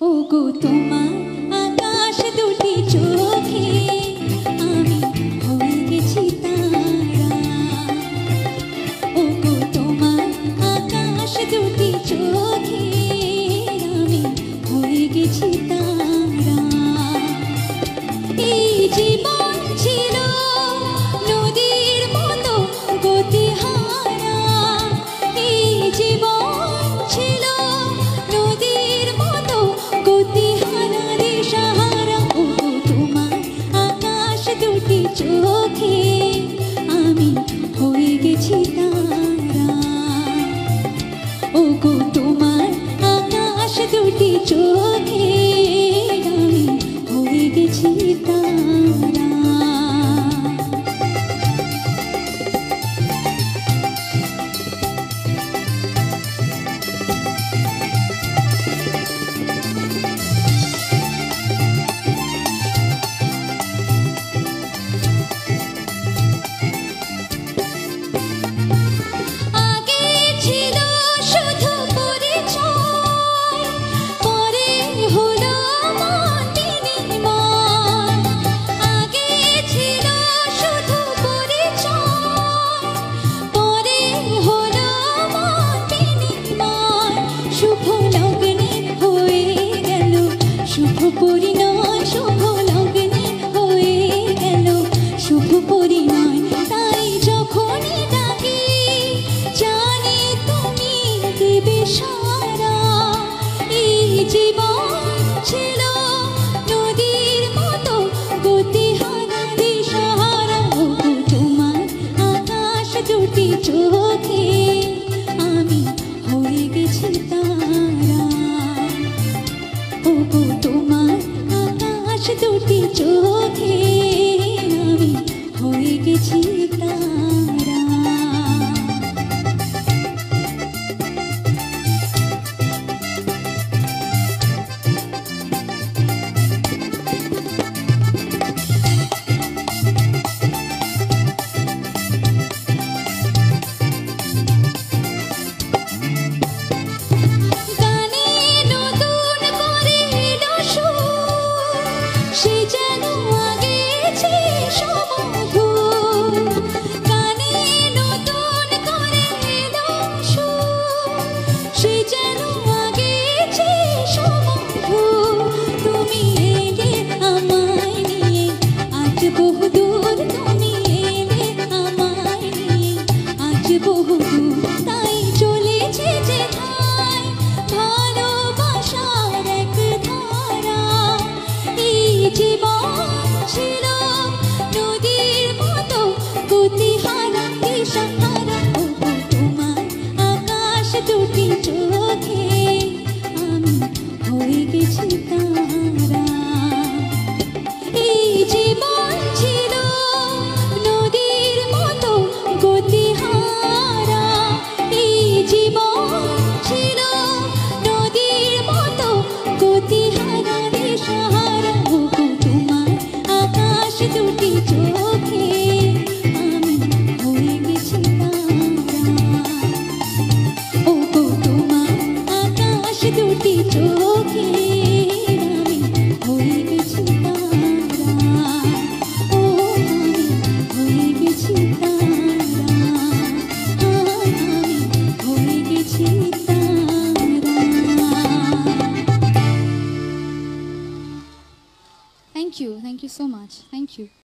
ওগো তোমার আকাশ দুটি চোখে আমি হয়ে গেছি তারা। ওগো তোমার আকাশ দুটি চোখে আমি হয়ে গেছি তারা। এই জীবন ছিল নদীর মতো গতিহারা, এই জীবন ছিল নদীর মতো গতিহারা দিশাহারা। ওগো তোমার আকাশ দুটি চোখে আমি হয়ে গেছি তারা। ওগো তোমার আকাশ দুটি চোখে আমি হয়ে গেছি তারা। পরিণয় শুভ লগ্নে হয়ে গেল শুভ পরিণয়। তাই যখনই ডাকি জানি তুমি দেবে সারা। এই জীবন ছিল নদীর মতো গতিহারা দিশাহারা। ওগো তোমার আকাশ দুটি চোখে আমি হয়ে গেছি তারা। ওগো তোমার আকাশ দুটি চোখে আমি হয়ে গেছি তারা। সে যেন আগেছে সমধুর, গানে নতুন করে এলো সুর। সে যেন আগেছে সমধুর, তুমি এলে আমায় নিয়ে আজ বহুদূর। তুমি এলে আমায় নিয়ে আজ বহুদূর। তাই চলেছে যেথায় ভালোবাসার এক ধারা। এই জীবন ছিল নদীর মতো গতিহারা দিশাহারা। ওগো তোমার আকাশ দুটি চোখে আমি হয়ে গেছি তারা। এই জীবন ছিল নদীর মতো গতিহারা, এই জীবন ছিল নদীর মতো গতিহারা দিশাহারা। ওগো তোমার আকাশ দুটি চোখে আমি হয়ে গেছি তারা। ওগো তোমার আকাশ দুটি চোখে আমি হয়ে গেছি তারা। ও আমি হয়ে গেছি তারা, আমি হয়ে গেছি তারা। Thank you so much. Thank you.